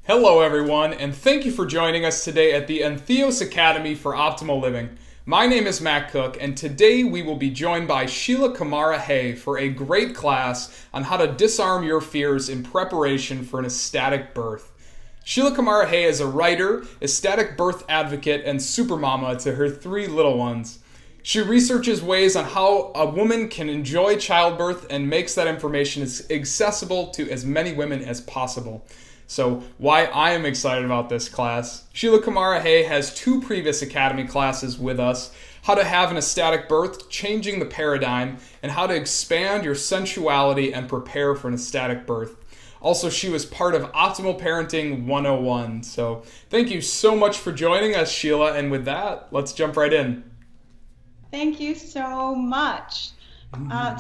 Hello, everyone, and thank you for joining us today at the Entheos Academy for Optimal Living. My name is Matt Cook, and today we will be joined by Sheila Kamara Hay for a great class on how to disarm your fears in preparation for an ecstatic birth. Sheila Kamara Hay is a writer, ecstatic birth advocate, and supermama to her 3 little ones. She researches ways on how a woman can enjoy childbirth and makes that information as accessible to as many women as possible. So why I am excited about this class. Sheila Kamara Hay has 2 previous Academy classes with us: how to have an ecstatic birth, changing the paradigm, and how to expand your sensuality and prepare for an ecstatic birth. Also, she was part of Optimal Parenting 101. So thank you so much for joining us, Sheila. And with that, let's jump right in. Thank you so much.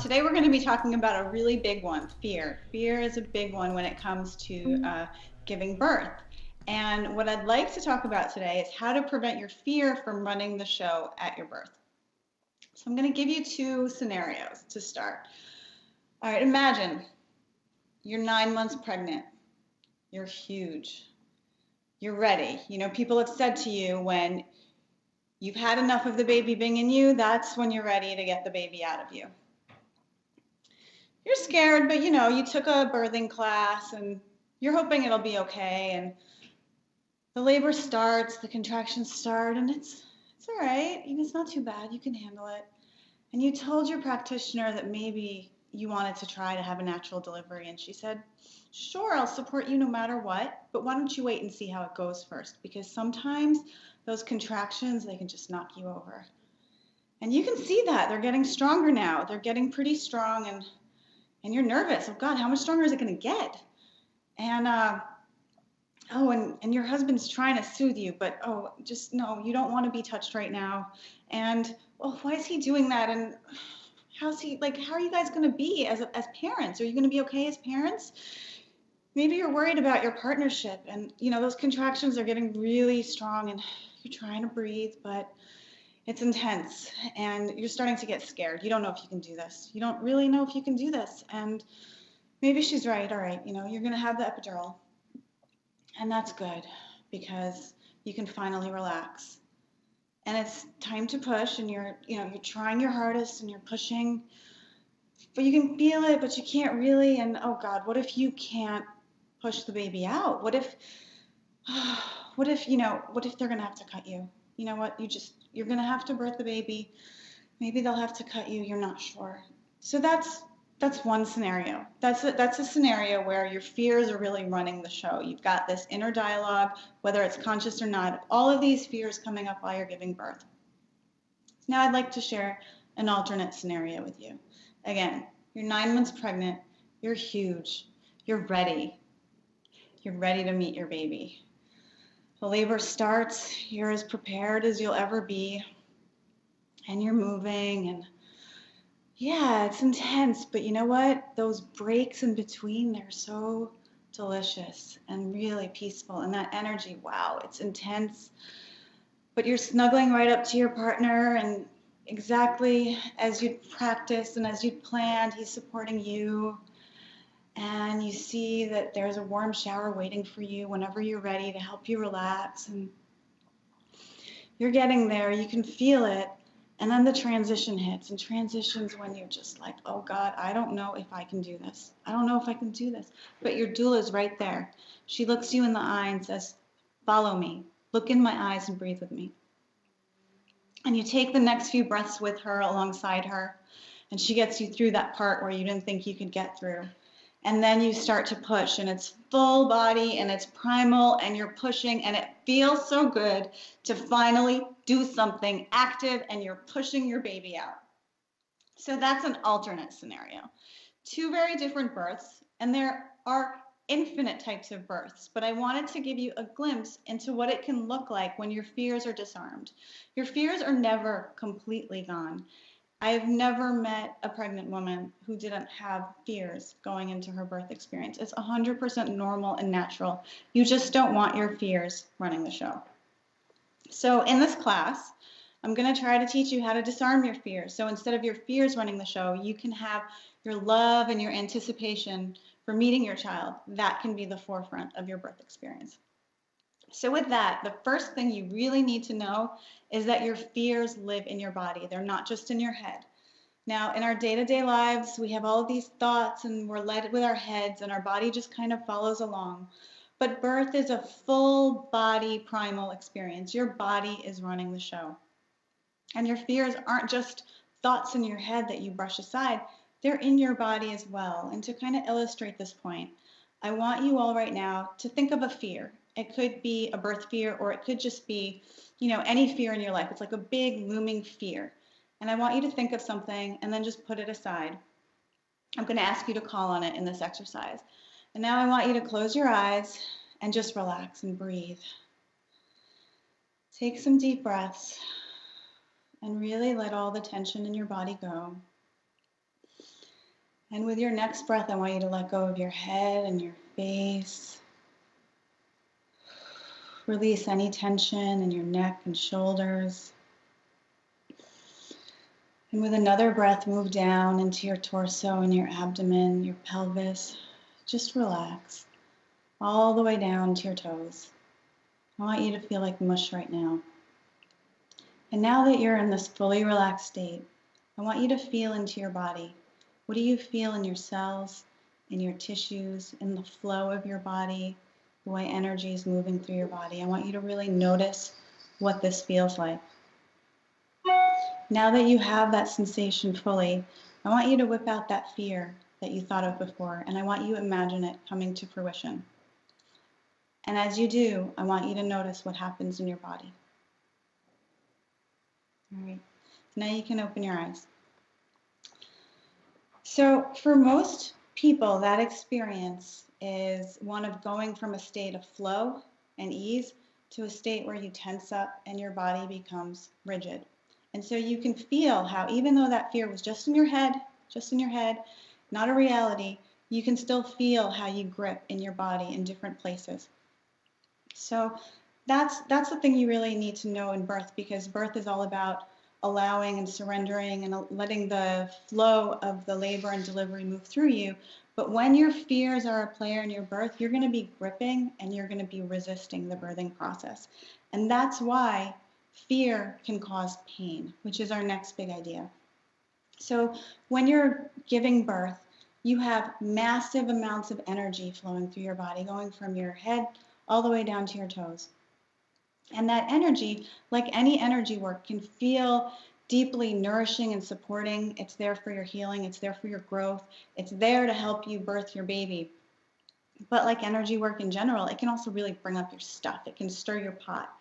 Today we're going to be talking about a really big one, fear. Fear is a big one when it comes to giving birth. And what I'd like to talk about today is how to prevent your fear from running the show at your birth. So I'm going to give you 2 scenarios to start. All right, imagine you're 9 months pregnant. You're huge. You're ready. You know, people have said to you when you've had enough of the baby being in you, that's when you're ready to get the baby out of you. You're scared, but you took a birthing class and you're hoping it'll be okay. And the labor starts, the contractions start, and it's all right. It's not too bad. You can handle it. And you told your practitioner that maybe you wanted to try to have a natural delivery, and she said, sure, I'll support you no matter what, but why don't you wait and see how it goes first? Because sometimes those contractions, they can just knock you over. And you can see that. They're getting stronger now. They're getting pretty strong, and you're nervous. Oh God, how much stronger is it going to get? And and your husband's trying to soothe you, but just no, you don't want to be touched right now. And why is he doing that? And how's he, like, how are you guys going to be as parents? Are you going to be okay as parents? Maybe you're worried about your partnership, and those contractions are getting really strong, and you're trying to breathe, but it's intense, and you're starting to get scared. You don't know if you can do this. You don't really know if you can do this. And maybe she's right. All right, you're going to have the epidural. And that's good because you can finally relax. And it's time to push, and you're trying your hardest and you're pushing, but you can feel it, but you can't really. And oh God, what if you can't push the baby out? What if they're going to have to cut you? You know what? You're going to have to birth the baby. Maybe they'll have to cut you. You're not sure. So that's one scenario. That's a scenario where your fears are really running the show. You've got this inner dialogue, whether it's conscious or not, all of these fears coming up while you're giving birth. Now I'd like to share an alternate scenario with you. Again, you're 9 months pregnant. You're huge. You're ready. You're ready to meet your baby. The labor starts. You're as prepared as you'll ever be. And you're moving, and yeah, it's intense, but you know what? Those breaks in between, they're so delicious and really peaceful. And that energy, wow, it's intense. But you're snuggling right up to your partner, and exactly as you'd practiced and as you'd planned, he's supporting you. And you see that there's a warm shower waiting for you whenever you're ready to help you relax. And you're getting there. You can feel it. And then the transition hits, and transitions when you're just like, oh God, I don't know if I can do this. I don't know if I can do this. But your doula is right there. She looks you in the eye and says, follow me. Look in my eyes and breathe with me. And you take the next few breaths with her, alongside her, and she gets you through that part where you didn't think you could get through. And then you start to push, and it's full body, and it's primal, and you're pushing, and it feels so good to finally do something active, and you're pushing your baby out. So that's an alternate scenario. 2 very different births, and there are infinite types of births, but I wanted to give you a glimpse into what it can look like when your fears are disarmed. Your fears are never completely gone. I've never met a pregnant woman who didn't have fears going into her birth experience. It's 100% normal and natural. You just don't want your fears running the show. So in this class, I'm going to try to teach you how to disarm your fears. So instead of your fears running the show, you can have your love and your anticipation for meeting your child, that can be the forefront of your birth experience. So with that, the first thing you really need to know is that your fears live in your body. They're not just in your head. Now, in our day-to-day lives, we have all of these thoughts and we're led with our heads and our body just kind of follows along. But birth is a full body primal experience. Your body is running the show. And your fears aren't just thoughts in your head that you brush aside, they're in your body as well. And to kind of illustrate this point, I want you all right now to think of a fear. It could be a birth fear, or it could just be, any fear in your life. It's like a big looming fear. And I want you to think of something and then just put it aside. I'm going to ask you to call on it in this exercise. And now I want you to close your eyes and just relax and breathe. Take some deep breaths and really let all the tension in your body go. And with your next breath, I want you to let go of your head and your face. Release any tension in your neck and shoulders. And with another breath, move down into your torso and your abdomen, your pelvis. Just relax all the way down to your toes. I want you to feel like mush right now. And now that you're in this fully relaxed state, I want you to feel into your body. What do you feel in your cells, in your tissues, in the flow of your body, the way energy is moving through your body? I want you to really notice what this feels like. Now that you have that sensation fully, I want you to whip out that fear that you thought of before, and I want you to imagine it coming to fruition. And as you do, I want you to notice what happens in your body. All right, now you can open your eyes. So for most people, that experience is one of going from a state of flow and ease to a state where you tense up and your body becomes rigid. And so you can feel how, even though that fear was just in your head, not a reality, you can still feel how you grip in your body in different places. So that's the thing you really need to know in birth, because birth is all about allowing and surrendering and letting the flow of the labor and delivery move through you. But when your fears are a player in your birth, you're going to be gripping and you're going to be resisting the birthing process. And that's why fear can cause pain, which is our next big idea. So when you're giving birth, you have massive amounts of energy flowing through your body, going from your head all the way down to your toes. And that energy, like any energy work, can feel deeply nourishing and supporting. It's there for your healing. It's there for your growth. It's there to help you birth your baby. But like energy work in general, it can also really bring up your stuff. It can stir your pot.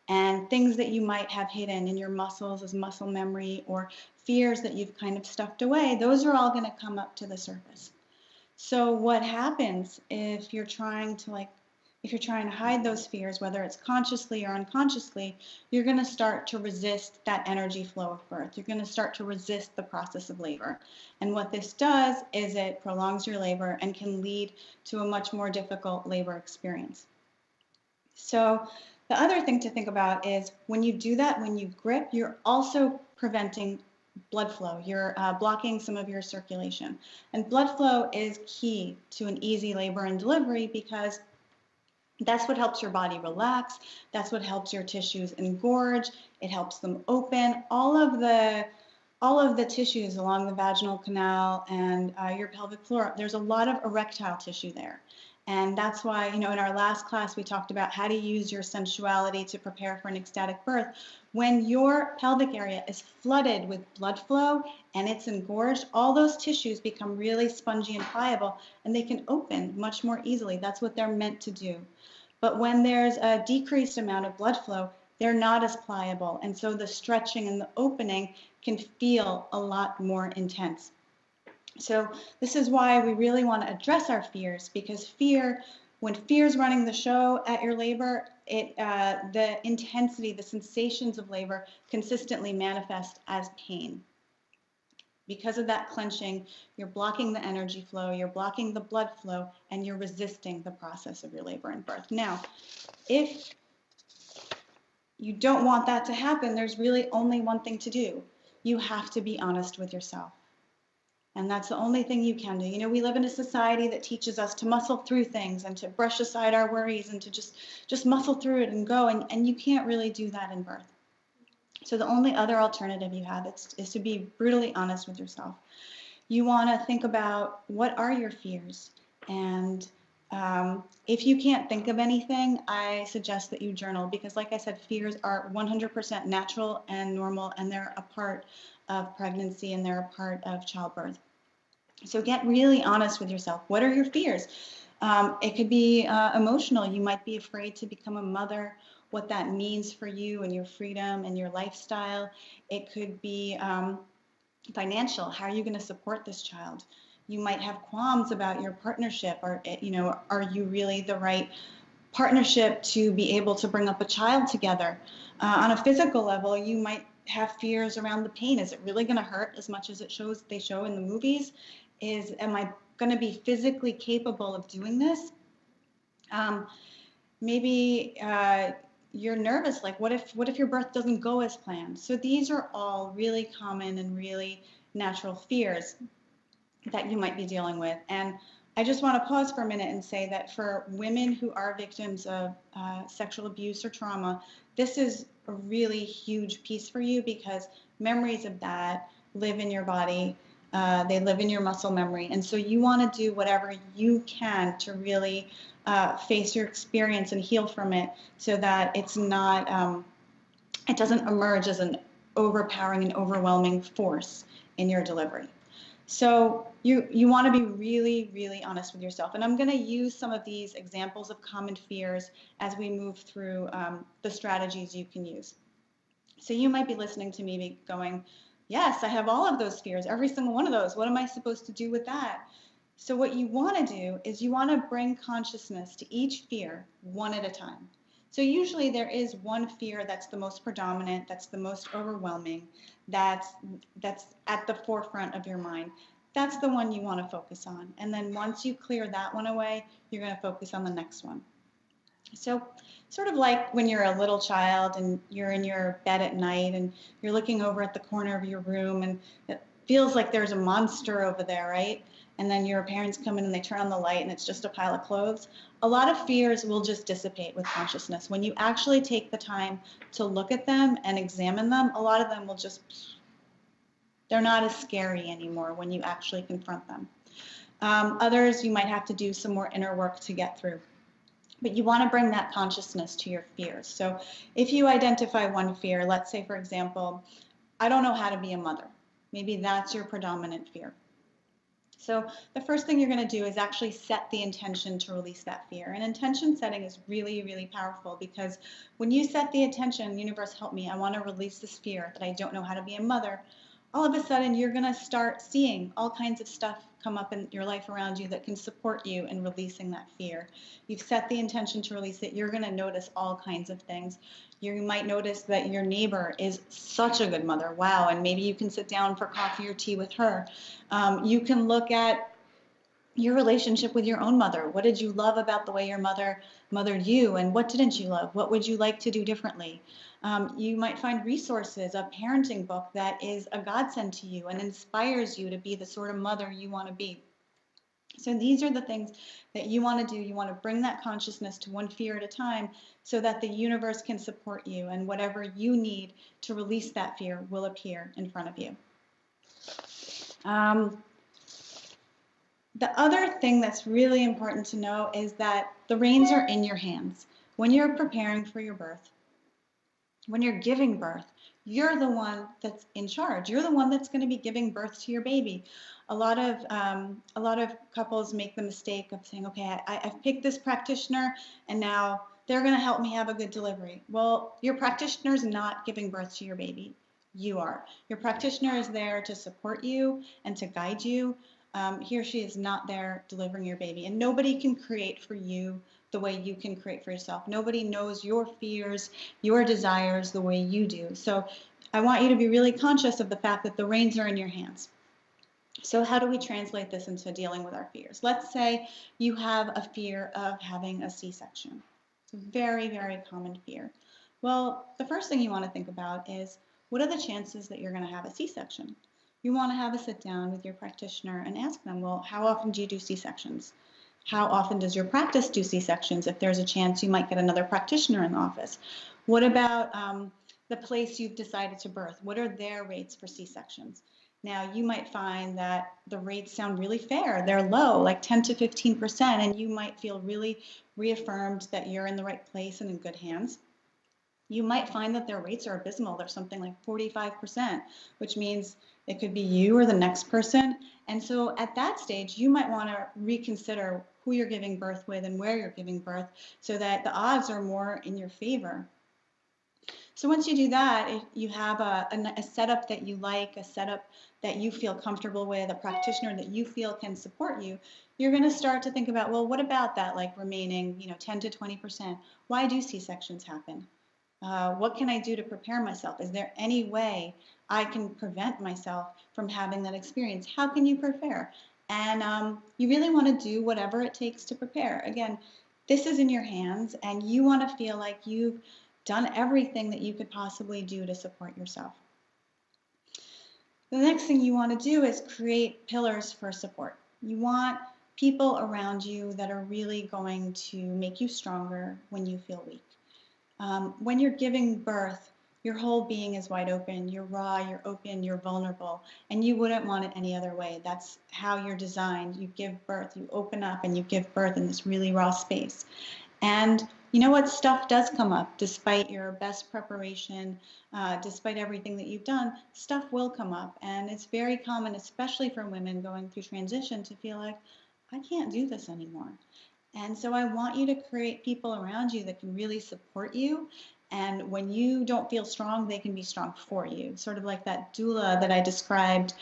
And things that you might have hidden in your muscles as muscle memory, or fears that you've kind of stuffed away, those are all going to come up to the surface. So what happens if you're trying to hide those fears, whether it's consciously or unconsciously, you're going to start to resist that energy flow of birth. You're going to start to resist the process of labor. And what this does is it prolongs your labor and can lead to a much more difficult labor experience. So the other thing to think about is when you do that, when you grip, you're also preventing blood flow. You're blocking some of your circulation. And blood flow is key to an easy labor and delivery, because that's what helps your body relax. That's what helps your tissues engorge. It helps them open. All of the tissues along the vaginal canal and your pelvic floor, there's a lot of erectile tissue there. And that's why, in our last class, we talked about how to use your sensuality to prepare for an ecstatic birth. When your pelvic area is flooded with blood flow and it's engorged, all those tissues become really spongy and pliable, and they can open much more easily. That's what they're meant to do. But when there's a decreased amount of blood flow, they're not as pliable. And so the stretching and the opening can feel a lot more intense. So this is why we really want to address our fears, because when fear is running the show at your labor, the intensity, the sensations of labor consistently manifest as pain. Because of that clenching, you're blocking the energy flow, you're blocking the blood flow, and you're resisting the process of your labor and birth. Now, if you don't want that to happen, there's really only one thing to do. You have to be honest with yourself. And that's the only thing you can do. You know, we live in a society that teaches us to muscle through things and to brush aside our worries and to just muscle through it and go. And you can't really do that in birth. So the only other alternative you have is to be brutally honest with yourself. You want to think about what are your fears. And if you can't think of anything, I suggest that you journal because, like I said, fears are 100% natural and normal, and they're a part of pregnancy and they're a part of childbirth. So get really honest with yourself. What are your fears? It could be emotional. You might be afraid to become a mother, what that means for you and your freedom and your lifestyle. It could be financial. How are you going to support this child? You might have qualms about your partnership, or you know, are you really the right partnership to be able to bring up a child together? On a physical level, you might have fears around the pain. Is it really going to hurt as much as they show in the movies? Am I going to be physically capable of doing this? Maybe you're nervous. Like, what if your birth doesn't go as planned? So these are all really common and really natural fears that you might be dealing with. And I just want to pause for a minute and say that for women who are victims of sexual abuse or trauma, this is a really huge piece for you because memories of that live in your body. They live in your muscle memory. And so you want to do whatever you can to really face your experience and heal from it so that it's not, it doesn't emerge as an overpowering and overwhelming force in your delivery. So you want to be really, really honest with yourself. And I'm going to use some of these examples of common fears as we move through the strategies you can use. So you might be listening to me going, yes, I have all of those fears, every single one of those. What am I supposed to do with that? So what you want to do is you want to bring consciousness to each fear one at a time. So usually there is one fear that's the most predominant, that's the most overwhelming, that's at the forefront of your mind. That's the one you want to focus on. And then once you clear that one away, you're going to focus on the next one. So sort of like when you're a little child and you're in your bed at night and you're looking over at the corner of your room and it feels like there's a monster over there, right? And then your parents come in and they turn on the light and it's just a pile of clothes. A lot of fears will just dissipate with consciousness. When you actually take the time to look at them and examine them, a lot of them will just, they're not as scary anymore when you actually confront them. Others, you might have to do some more inner work to get through. But you want to bring that consciousness to your fears. So if you identify one fear, let's say, for example, I don't know how to be a mother. Maybe that's your predominant fear. So the first thing you're going to do is actually set the intention to release that fear. And intention setting is really, really powerful because when you set the intention, universe, help me, I want to release this fear that I don't know how to be a mother, all of a sudden you're going to start seeing all kinds of stuff come up in your life around you that can support you in releasing that fear. You've set the intention to release it. You're going to notice all kinds of things. You might notice that your neighbor is such a good mother. Wow. And maybe you can sit down for coffee or tea with her. You can look at your relationship with your own mother. What did you love about the way your mother mothered you, and what didn't you love? What would you like to do differently? You might find resources, a parenting book that is a godsend to you and inspires you to be the sort of mother you want to be. So these are the things that you want to do. You want to bring that consciousness to one fear at a time so that the universe can support you, and whatever you need to release that fear will appear in front of you. The other thing that's really important to know is that the reins are in your hands. When you're preparing for your birth, when you're giving birth, you're the one that's in charge. You're the one that's going to be giving birth to your baby. A lot of couples make the mistake of saying, okay, I've picked this practitioner and now they're going to help me have a good delivery. Well, your practitioner's not giving birth to your baby. You are. Your practitioner is there to support you and to guide you. He or she is not there delivering your baby. And nobody can create for you the way you can create for yourself. Nobody knows your fears, your desires the way you do. So I want you to be really conscious of the fact that the reins are in your hands. So how do we translate this into dealing with our fears? Let's say you have a fear of having a C-section. It's a very, very common fear. Well, the first thing you want to think about is, what are the chances that you're going to have a C-section? you want to have a sit down with your practitioner and ask them, well, how often do you do C-sections? How often does your practice do C-sections? If there's a chance you might get another practitioner in the office. What about the place you've decided to birth? What are their rates for C-sections? Now, you might find that the rates sound really fair. They're low, like 10 to 15%, and you might feel really reaffirmed that you're in the right place and in good hands. You might find that their rates are abysmal. They're something like 45%, which means it could be you or the next person. And so at that stage, you might want to reconsider who you're giving birth with and where you're giving birth so that the odds are more in your favor. So once you do that, if you have a setup that you like, a setup that you feel comfortable with, a practitioner that you feel can support you, you're going to start to think about, well, what about that like remaining, 10 to 20%? Why do C-sections happen? What can I do to prepare myself? Is there any way I can prevent myself from having that experience? How can you prepare? And you really want to do whatever it takes to prepare. Again, this is in your hands, and you want to feel like you've done everything that you could possibly do to support yourself. The next thing you want to do is create pillars for support. You want people around you that are really going to make you stronger when you feel weak. When you're giving birth, your whole being is wide open. You're raw, you're open, you're vulnerable, and you wouldn't want it any other way. That's how you're designed. You give birth, you open up, and you give birth in this really raw space. And you know what? Stuff does come up despite your best preparation, despite everything that you've done, stuff will come up. And it's very common, especially for women going through transition, to feel like, I can't do this anymore. And so I want you to create people around you that can really support you. And when you don't feel strong, they can be strong for you. Sort of like that doula that I described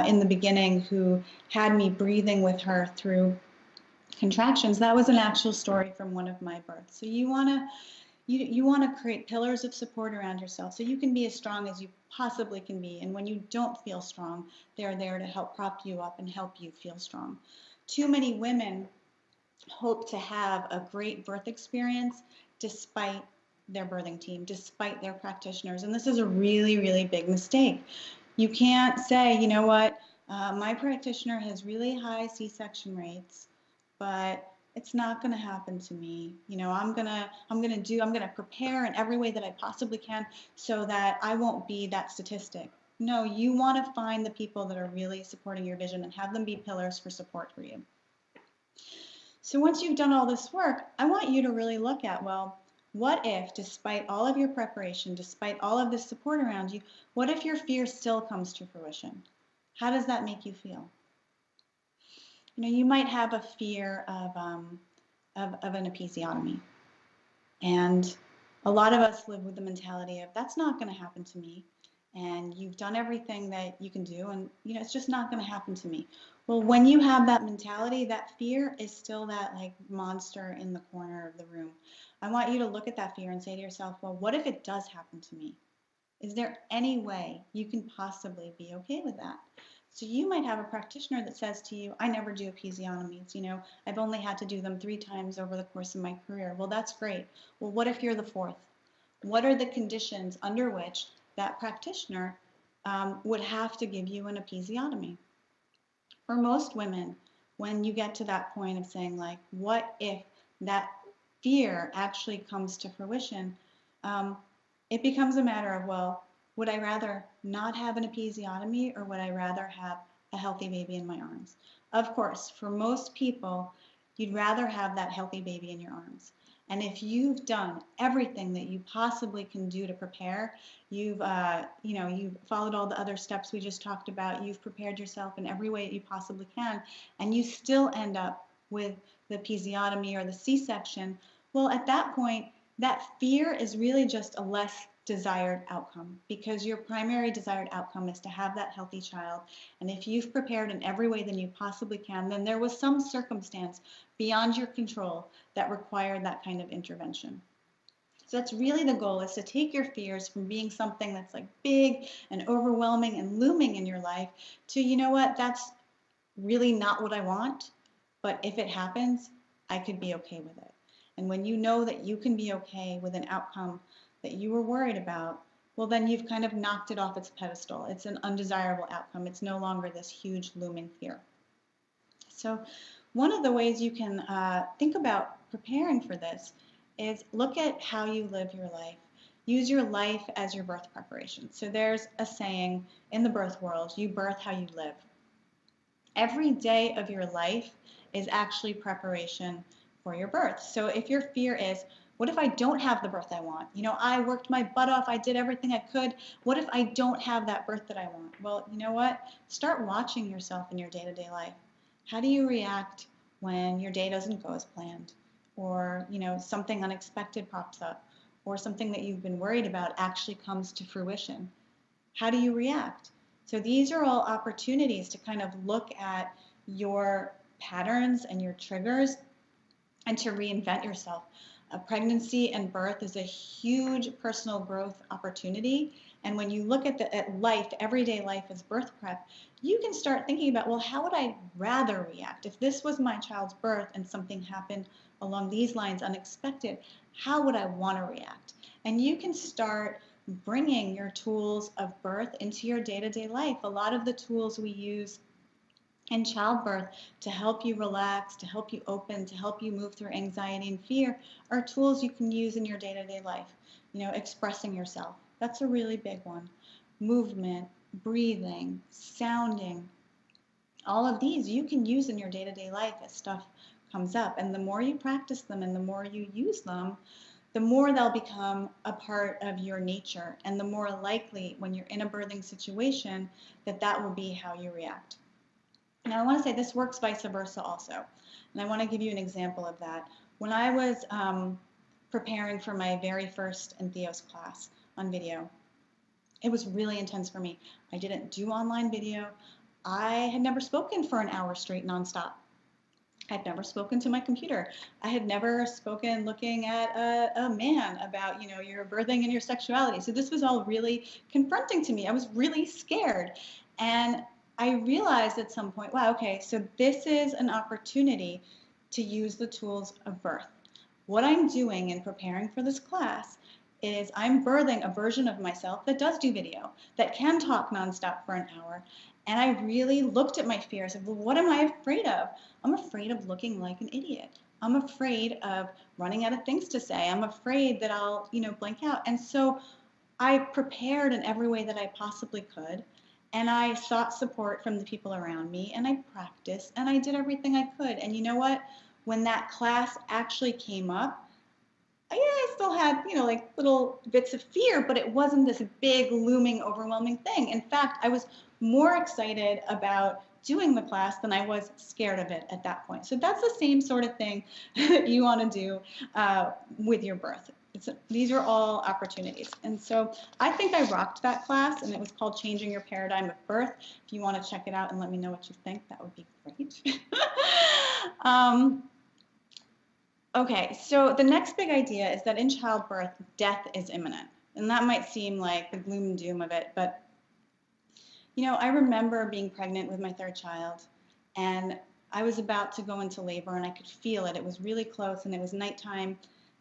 in the beginning who had me breathing with her through contractions. That was an actual story from one of my births. So you want to create pillars of support around yourself so you can be as strong as you possibly can be. And when you don't feel strong, they're there to help prop you up and help you feel strong. Too many women hope to have a great birth experience despite their birthing team, despite their practitioners. And this is a really, really big mistake. You can't say, you know what, my practitioner has really high C-section rates, but it's not going to happen to me. I'm going to prepare in every way that I possibly can so that I won't be that statistic. No, you want to find the people that are really supporting your vision and have them be pillars for support for you. So once you've done all this work, I want you to really look at, well, what if, despite all of your preparation, despite all of this support around you, what if your fear still comes to fruition? How does that make you feel? You might have a fear of an episiotomy. And a lot of us live with the mentality of, that's not going to happen to me. And you've done everything that you can do, and it's just not going to happen to me. Well, when you have that mentality, that fear is still that like monster in the corner of the room. I want you to look at that fear and say to yourself, well, what if it does happen to me? Is there any way you can possibly be okay with that? So you might have a practitioner that says to you, I never do episiotomies. I've only had to do them 3 times over the course of my career. Well, that's great. Well, what if you're the 4th? What are the conditions under which that practitioner would have to give you an episiotomy? For most women, when you get to that point of saying, like, what if that fear actually comes to fruition, it becomes a matter of, well, would I rather not have an episiotomy or would I rather have a healthy baby in my arms? Of course, for most people, you'd rather have that healthy baby in your arms. And if you've done everything that you possibly can do to prepare, you've followed all the other steps we just talked about, you've prepared yourself in every way that you possibly can, and you still end up with the episiotomy or the C-section, well, at that point, that fear is really just a less desired outcome, because your primary desired outcome is to have that healthy child. And if you've prepared in every way that you possibly can, then there was some circumstance beyond your control that required that kind of intervention. So that's really the goal, is to take your fears from being something that's like big and overwhelming and looming in your life to, you know what, that's really not what I want, but if it happens, I could be okay with it. And when you know that you can be okay with an outcome that you were worried about, well, then you've kind of knocked it off its pedestal. It's an undesirable outcome. It's no longer this huge looming fear. So one of the ways you can think about preparing for this is look at how you live your life. Use your life as your birth preparation. So there's a saying in the birth world, you birth how you live. Every day of your life is actually preparation for your birth. So if your fear is, what if I don't have the birth I want? You know, I worked my butt off, I did everything I could. What if I don't have that birth that I want? Well, you know what? Start watching yourself in your day-to-day life. How do you react when your day doesn't go as planned? Or, you know, something unexpected pops up, or something that you've been worried about actually comes to fruition? How do you react? So these are all opportunities to kind of look at your patterns and your triggers and to reinvent yourself. Pregnancy and birth is a huge personal growth opportunity. And when you look at life, everyday life as birth prep, you can start thinking about, well, how would I rather react? If this was my child's birth and something happened along these lines unexpected, how would I want to react? And you can start bringing your tools of birth into your day-to-day life. A lot of the tools we use in childbirth to help you relax, to help you open, to help you move through anxiety and fear are tools you can use in your day-to-day life. You know, expressing yourself. That's a really big one. Movement, breathing, sounding. All of these you can use in your day-to-day life as stuff comes up. And the more you practice them and the more you use them, the more they'll become a part of your nature, and the more likely when you're in a birthing situation that will be how you react. Now I want to say this works vice versa also, and I want to give you an example of that. When I was preparing for my very first Entheos class on video, it was really intense for me. I didn't do online video. I had never spoken for an hour straight nonstop. I'd never spoken to my computer. I had never spoken looking at a man about, you know, your birthing and your sexuality. So this was all really confronting to me. I was really scared. And I realized at some point, wow, okay, so this is an opportunity to use the tools of birth. What I'm doing in preparing for this class is I'm birthing a version of myself that does do video, that can talk nonstop for an hour. And I really looked at my fears and said, well, what am I afraid of? I'm afraid of looking like an idiot. I'm afraid of running out of things to say. I'm afraid that I'll, you know, blank out. And so I prepared in every way that I possibly could. And I sought support from the people around me, and I practiced, and I did everything I could. And you know what? When that class actually came up, I still had, you know, like little bits of fear, but it wasn't this big, looming, overwhelming thing. In fact, I was more excited about doing the class than I was scared of it at that point. So that's the same sort of thing that you want to do with your birth. These are all opportunities. And so I think I rocked that class, and it was called Changing Your Paradigm of Birth. If you want to check it out and let me know what you think, that would be great. Okay, so the next big idea is that in childbirth, death is imminent. And that might seem like the gloom and doom of it, but you know, I remember being pregnant with my third child, and I was about to go into labor, and I could feel it. It was really close, and it was nighttime,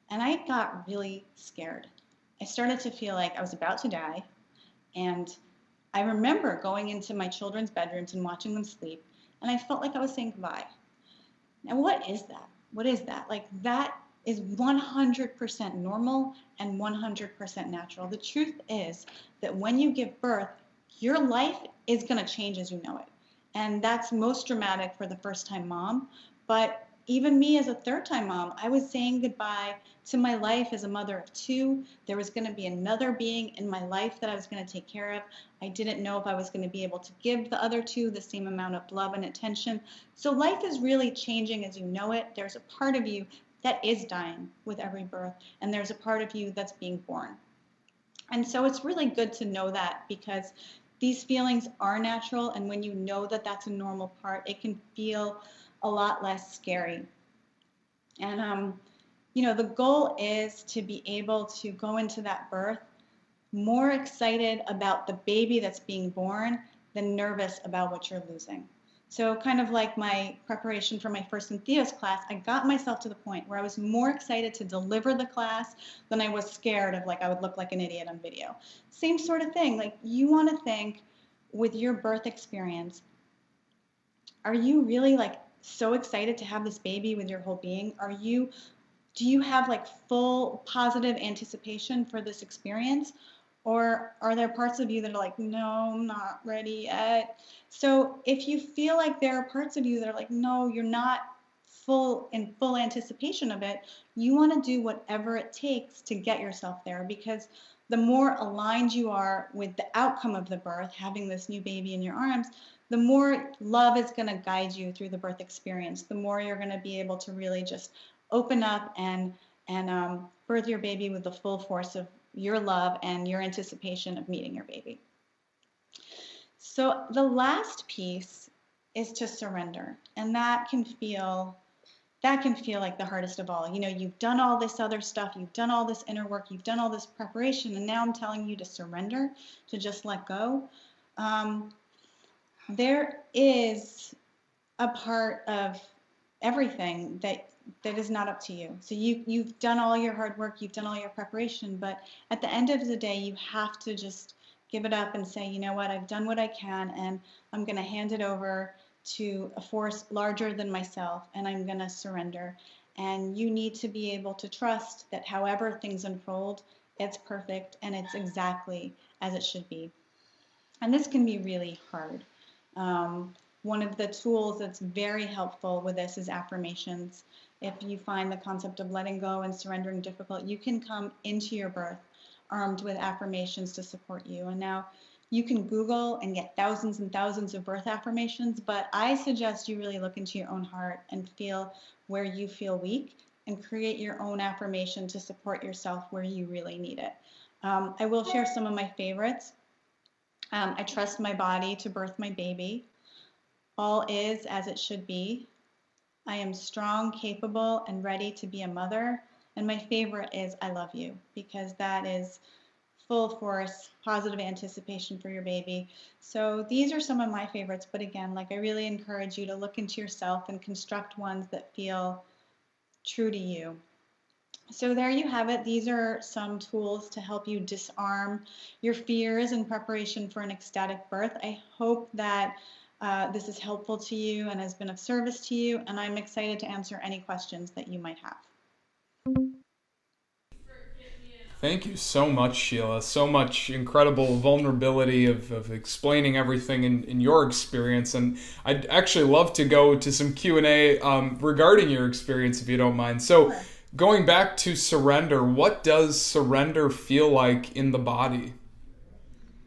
and I got really scared. I started to feel like I was about to die, and I remember going into my children's bedrooms and watching them sleep, and I felt like I was saying goodbye. Now, what is that? What is that? Like, that is 100% normal and 100% natural. The truth is that when you give birth, your life is going to change as you know it. And that's most dramatic for the first-time mom. But even me as a third-time mom, I was saying goodbye to my life as a mother of two. There was going to be another being in my life that I was going to take care of. I didn't know if I was going to be able to give the other two the same amount of love and attention. So life is really changing as you know it. There's a part of you that is dying with every birth, and there's a part of you that's being born. And so it's really good to know that, because these feelings are natural, and when you know that that's a normal part, it can feel a lot less scary. And you know, the goal is to be able to go into that birth more excited about the baby that's being born than nervous about what you're losing. So kind of like my preparation for my first Entheos class, I got myself to the point where I was more excited to deliver the class than I was scared of like I would look like an idiot on video. Same sort of thing. Like you want to think with your birth experience, are you really like so excited to have this baby with your whole being? Do you have like full positive anticipation for this experience? Or are there parts of you that are like, no, I'm not ready yet? So if you feel like there are parts of you that are like, no, you're not full anticipation of it, you want to do whatever it takes to get yourself there, because the more aligned you are with the outcome of the birth, having this new baby in your arms, the more love is going to guide you through the birth experience, the more you're going to be able to really just open up and birth your baby with the full force of your love and your anticipation of meeting your baby. So the last piece is to surrender, and that can feel like the hardest of all. You know, you've done all this other stuff, you've done all this inner work, you've done all this preparation, and now I'm telling you to surrender, to just let go. There is a part of everything that is not up to you. So you've done all your hard work, you've done all your preparation, but at the end of the day, you have to just give it up and say, you know what, I've done what I can, and I'm going to hand it over to a force larger than myself, and I'm going to surrender. And you need to be able to trust that however things unfold, it's perfect and it's exactly as it should be. And this can be really hard. One of the tools that's very helpful with this is affirmations. If you find the concept of letting go and surrendering difficult, you can come into your birth armed with affirmations to support you. And now you can Google and get thousands and thousands of birth affirmations, but I suggest you really look into your own heart and feel where you feel weak and create your own affirmation to support yourself where you really need it. I will share some of my favorites. I trust my body to birth my baby. All is as it should be. I am strong, capable, and ready to be a mother. And my favorite is I love you, because that is full force, positive anticipation for your baby. So these are some of my favorites. But again, like I really encourage you to look into yourself and construct ones that feel true to you. So there you have it. These are some tools to help you disarm your fears in preparation for an ecstatic birth. I hope that this is helpful to you and has been of service to you, and I'm excited to answer any questions that you might have. Thank you so much, Sheila. So much incredible vulnerability of explaining everything in your experience. And I'd actually love to go to some Q&A regarding your experience, if you don't mind. So Sure. Going back to surrender, what does surrender feel like in the body?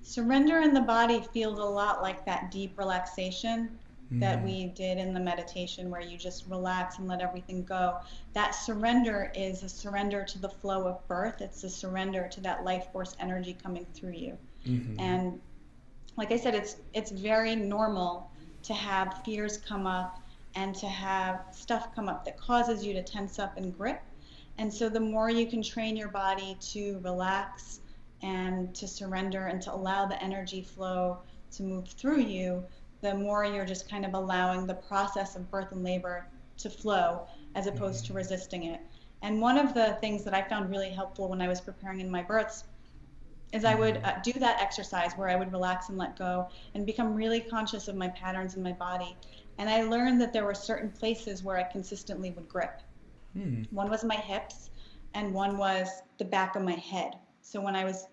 Surrender in the body feels a lot like that deep relaxation that we did in the meditation, where you just relax and let everything go. That surrender is a surrender to the flow of birth. It's a surrender to that life force energy coming through you. And like I said, it's very normal to have fears come up and to have stuff come up that causes you to tense up and grip. And so the more you can train your body to relax and to surrender and to allow the energy flow to move through you, the more you're just kind of allowing the process of birth and labor to flow as opposed to resisting it. And one of the things that I found really helpful when I was preparing in my births is I would do that exercise where I would relax and let go and become really conscious of my patterns in my body. And I learned that there were certain places where I consistently would grip. One was my hips and one was the back of my head. So when I was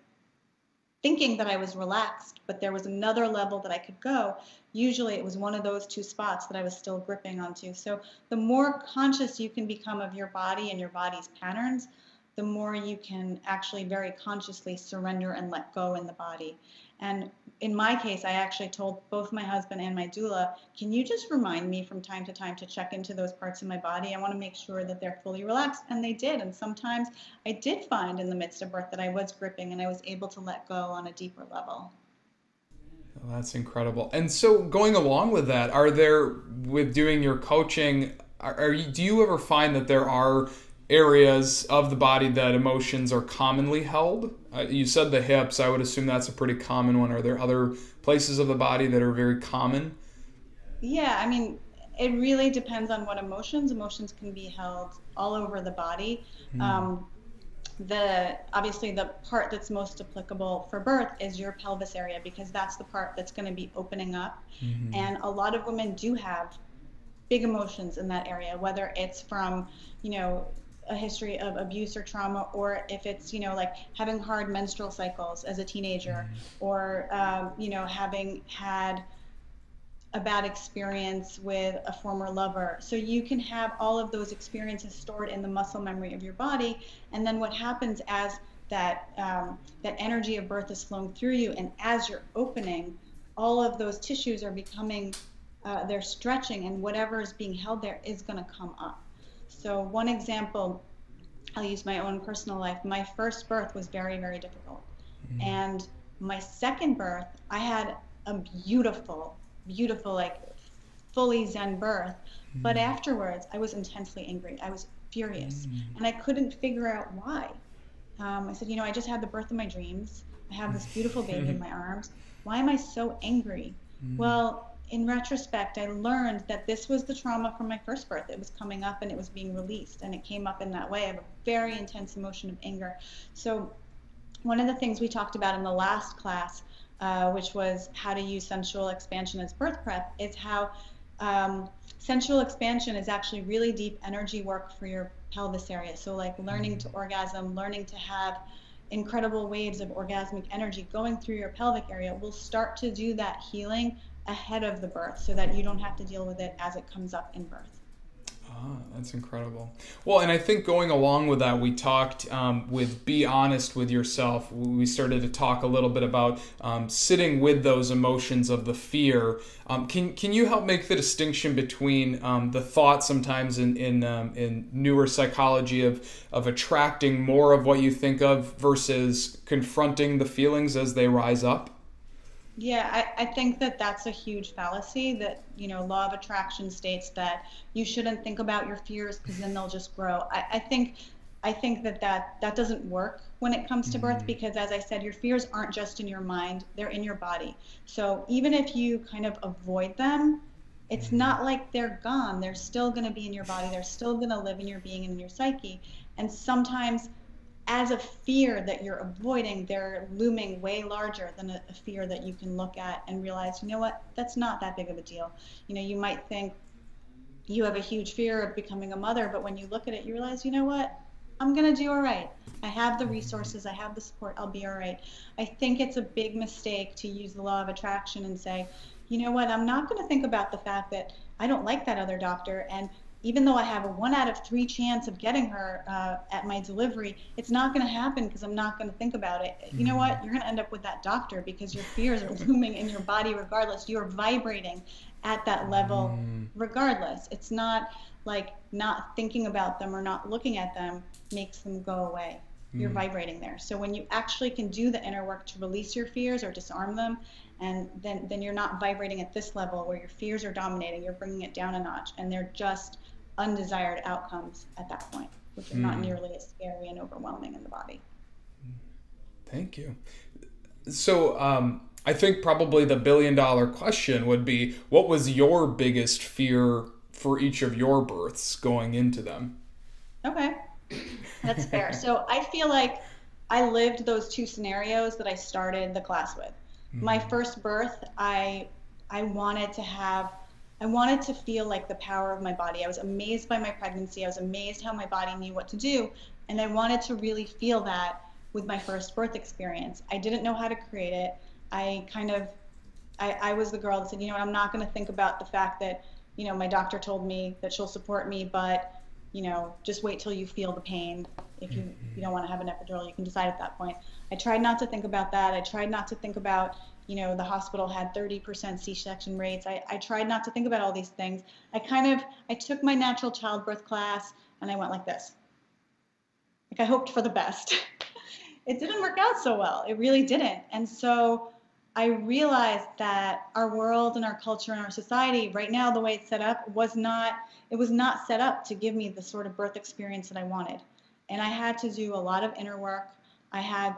thinking that I was relaxed, but there was another level that I could go, usually it was one of those two spots that I was still gripping onto. So the more conscious you can become of your body and your body's patterns, the more you can actually very consciously surrender and let go in the body. And in my case, I actually told both my husband and my doula, can you just remind me from time to time to check into those parts of my body? I want to make sure that they're fully relaxed. And they did. And sometimes I did find in the midst of birth that I was gripping and I was able to let go on a deeper level. Oh, that's incredible. And so going along with that, are there, with doing your coaching, do you ever find that there are areas of the body that emotions are commonly held? You said the hips. I would assume that's a pretty common one. Are there other places of the body that are very common? Yeah, I mean, it really depends on what emotions. Emotions can be held all over the body. Mm, Um, the obviously the part that's most applicable for birth is your pelvis area because that's the part that's going to be opening up. mm, And a lot of women do have big emotions in that area, whether it's from, you know, a history of abuse or trauma, or if it's, you know, like having hard menstrual cycles as a teenager, or, you know, having had a bad experience with a former lover. So you can have all of those experiences stored in the muscle memory of your body, and then what happens as that energy of birth is flowing through you, and as you're opening, all of those tissues are becoming, they're stretching, and whatever is being held there is going to come up. So one example, I'll use my own personal life. My first birth was very, very difficult. And my second birth, I had a beautiful, beautiful, like fully Zen birth. But afterwards, I was intensely angry. I was furious. And I couldn't figure out why. I said, you know, I just had the birth of my dreams. I have this beautiful baby in my arms. Why am I so angry? Well, in retrospect, I learned that this was the trauma from my first birth. It was coming up and it was being released, and it came up in that way. I have a very intense emotion of anger. So one of the things we talked about in the last class, which was how to use sensual expansion as birth prep, is how sensual expansion is actually really deep energy work for your pelvis area. So, like learning to orgasm, learning to have incredible waves of orgasmic energy going through your pelvic area will start to do that healing ahead of the birth so that you don't have to deal with it as it comes up in birth. that's incredible. Well, and I think going along with that, we talked with be honest with yourself. We started to talk a little bit about sitting with those emotions of the fear. Can you help make the distinction between the thought sometimes in newer psychology of attracting more of what you think of versus confronting the feelings as they rise up? Yeah, I think that that's a huge fallacy that, you know, law of attraction states that you shouldn't think about your fears because then they'll just grow. I think that doesn't work when it comes to birth because, as I said, your fears aren't just in your mind, they're in your body. So even if you kind of avoid them, it's not like they're gone. They're still going to be in your body. They're still going to live in your being and in your psyche. And sometimes as a fear that you're avoiding, they're looming way larger than a fear that you can look at and realize, you know what, that's not that big of a deal. You know, you might think you have a huge fear of becoming a mother, but when you look at it, you realize, you know what, I'm going to do all right. I have the resources, I have the support, I'll be all right. I think it's a big mistake to use the law of attraction and say, you know what, I'm not going to think about the fact that I don't like that other doctor, and even though I have a 1 out of 3 chance of getting her at my delivery, it's not going to happen because I'm not going to think about it. You know what? You're going to end up with that doctor because your fears are looming in your body regardless. You're vibrating at that level regardless. It's not like not thinking about them or not looking at them makes them go away. You're vibrating there. So when you actually can do the inner work to release your fears or disarm them, and then you're not vibrating at this level where your fears are dominating. You're bringing it down a notch, and they're just undesired outcomes at that point, which are not nearly as scary and overwhelming in the body. Thank you. So, I think probably the $1 billion question would be, what was your biggest fear for each of your births going into them? Okay, that's fair. So I feel like I lived those two scenarios that I started the class with. My first birth, I wanted to have I wanted to feel like the power of my body. I was amazed by my pregnancy. I was amazed how my body knew what to do, and I wanted to really feel that with my first birth experience. I didn't know how to create it. I kind of I was the girl that said, you know what, I'm not going to think about the fact that, you know, my doctor told me that she'll support me, but, you know, just wait till you feel the pain. If you don't want to have an epidural, you can decide at that point. I tried not to think about that. I tried not to think about, you know, the hospital had 30% C-section rates. I tried not to think about all these things. I took my natural childbirth class and I went like this. Like I hoped for the best. It didn't work out so well. It really didn't. And so I realized that our world and our culture and our society right now, the way it's set up, it was not set up to give me the sort of birth experience that I wanted. And I had to do a lot of inner work. I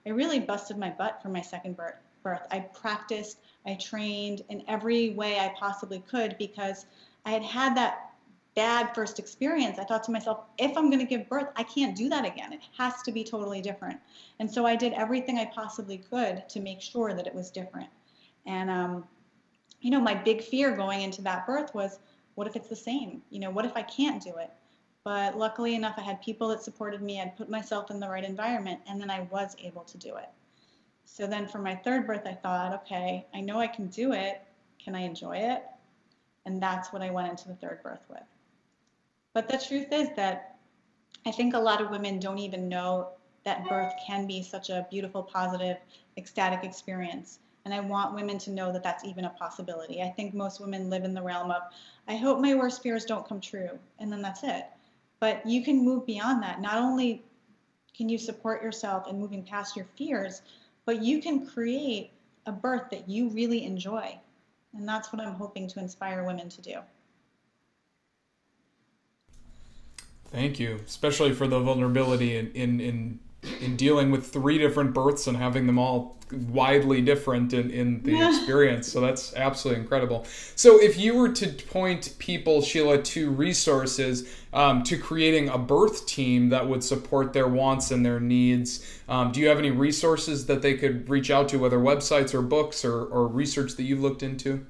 really busted my butt for my second birth. birth. I practiced, I trained in every way I possibly could because I had had that bad first experience. I thought to myself, if I'm going to give birth, I can't do that again. It has to be totally different. And so I did everything I possibly could to make sure that it was different. And, my big fear going into that birth was, what if it's the same? What if I can't do it? But luckily enough, I had people that supported me. I'd put myself in the right environment, and then I was able to do it. So then for my third birth, I thought, okay, I know I can do it. Can I enjoy it? And that's what I went into the third birth with. But the truth is that I think a lot of women don't even know that birth can be such a beautiful, positive, ecstatic experience. And I want women to know that that's even a possibility. I think most women live in the realm of, I hope my worst fears don't come true, and then that's it. But you can move beyond that. Not only can you support yourself in moving past your fears, but you can create a birth that you really enjoy. And that's what I'm hoping to inspire women to do. Thank you, especially for the vulnerability in dealing with 3 different births and having them all widely different in the experience. So that's absolutely incredible. So if you were to point people, Sheila, to resources, to creating a birth team that would support their wants and their needs, do you have any resources that they could reach out to, whether websites or books or research that you've looked into?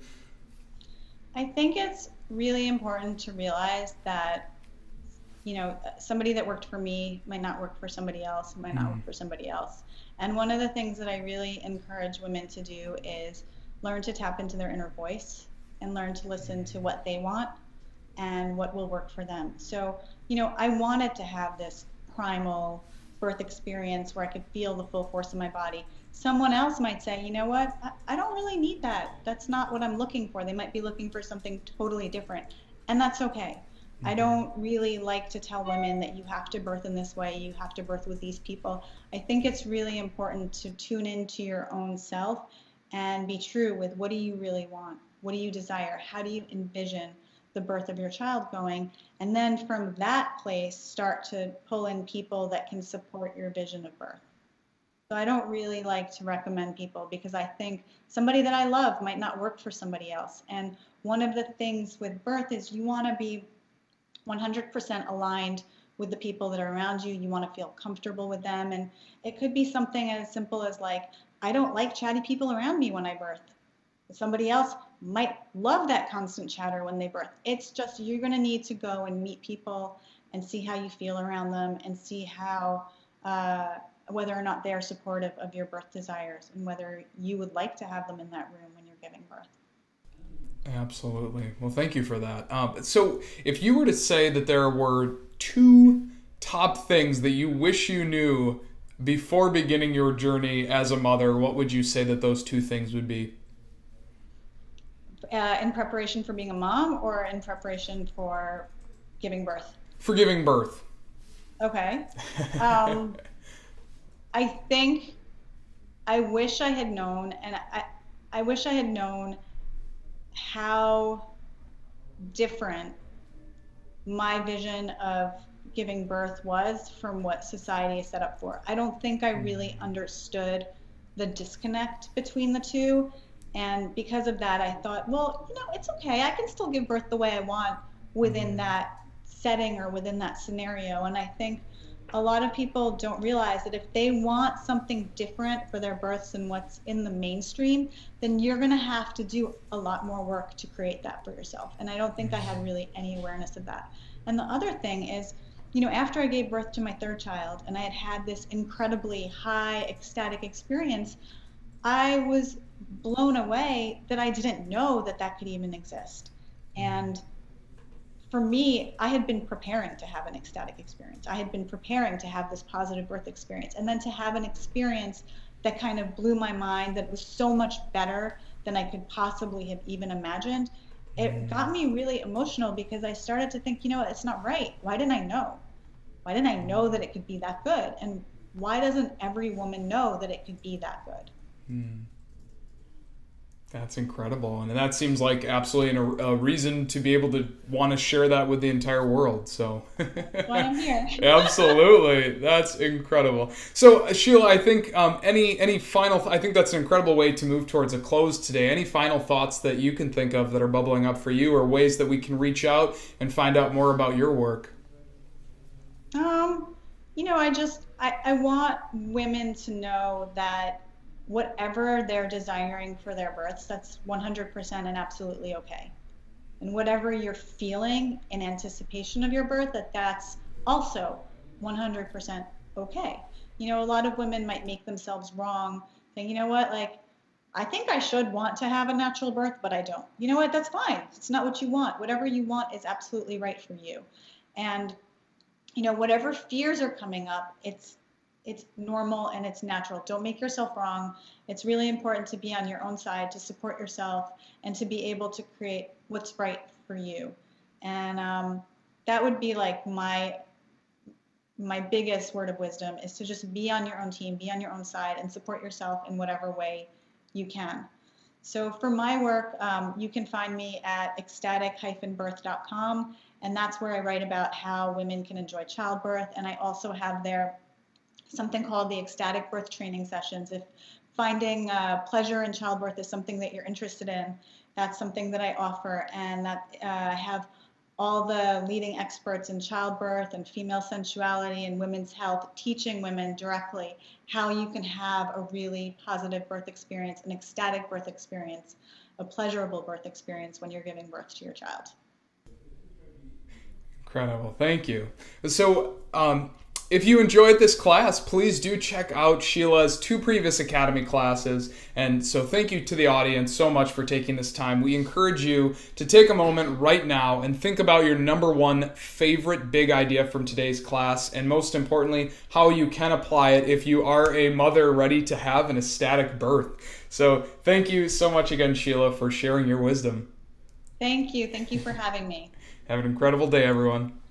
I think it's really important to realize that somebody that worked for me might not work for somebody else, might not work for somebody else. And one of the things that I really encourage women to do is learn to tap into their inner voice and learn to listen to what they want and what will work for them. So, I wanted to have this primal birth experience where I could feel the full force of my body. Someone else might say, you know what, I don't really need that. That's not what I'm looking for. They might be looking for something totally different. And that's okay. I don't really like to tell women that you have to birth in this way, you have to birth with these people. I think it's really important to tune into your own self and be true with, what do you really want? What do you desire? How do you envision the birth of your child going? And then from that place, start to pull in people that can support your vision of birth. So I don't really like to recommend people because I think somebody that I love might not work for somebody else. And one of the things with birth is you want to be 100% aligned with the people that are around you. You want to feel comfortable with them. And it could be something as simple as like, I don't like chatty people around me when I birth. Somebody else might love that constant chatter when they birth. It's just, you're going to need to go and meet people and see how you feel around them and see how, whether or not they're supportive of your birth desires and whether you would like to have them in that room when you're giving birth. Absolutely. Well, thank you for that. So if you were to say that there were 2 top things that you wish you knew before beginning your journey as a mother, what would you say that those 2 things would be? In preparation for being a mom or in preparation for giving birth? For giving birth. Okay. I think I wish I had known, and I wish I had known how different my vision of giving birth was from what society is set up for. I don't think I really understood the disconnect between the two. And because of that, I thought, well, it's okay. I can still give birth the way I want within that setting or within that scenario. And I think a lot of people don't realize that if they want something different for their births than what's in the mainstream, then you're going to have to do a lot more work to create that for yourself. And I don't think I had really any awareness of that. And the other thing is, after I gave birth to my third child and I had had this incredibly high ecstatic experience, I was blown away that I didn't know that that could even exist. And for me, I had been preparing to have an ecstatic experience. I had been preparing to have this positive birth experience. And then to have an experience that kind of blew my mind, that was so much better than I could possibly have even imagined, it got me really emotional because I started to think, it's not right. Why didn't I know? Why didn't I know that it could be that good? And why doesn't every woman know that it could be that good? That's incredible. And that seems like absolutely a reason to be able to want to share that with the entire world. So Why I'm here. Absolutely. That's incredible. So Sheila, I think any final, I think that's an incredible way to move towards a close today. Any final thoughts that you can think of that are bubbling up for you, or ways that we can reach out and find out more about your work? I want women to know that whatever they're desiring for their births, that's 100% and absolutely okay. And whatever you're feeling in anticipation of your birth, that's also 100% okay. A lot of women might make themselves wrong, saying, you know what, like, I think I should want to have a natural birth, but I don't. You know what, that's fine. It's not what you want. Whatever you want is absolutely right for you. And whatever fears are coming up, it's normal and it's natural. Don't make yourself wrong. It's really important to be on your own side, to support yourself, and to be able to create what's right for you. And that would be like my biggest word of wisdom, is to just be on your own team, be on your own side, and support yourself in whatever way you can. So for my work, you can find me at ecstatic-birth.com, and that's where I write about how women can enjoy childbirth. And I also have there something called the Ecstatic Birth Training Sessions. If finding pleasure in childbirth is something that you're interested in, that's something that I offer, and that I have all the leading experts in childbirth and female sensuality and women's health teaching women directly how you can have a really positive birth experience, an ecstatic birth experience, a pleasurable birth experience when you're giving birth to your child. Incredible. Thank you. So, if you enjoyed this class, please do check out Sheila's 2 previous Academy classes. And so thank you to the audience so much for taking this time. We encourage you to take a moment right now and think about your number 1 favorite big idea from today's class, and most importantly, how you can apply it if you are a mother ready to have an ecstatic birth. So thank you so much again, Sheila, for sharing your wisdom. Thank you. Thank you for having me. Have an incredible day, everyone.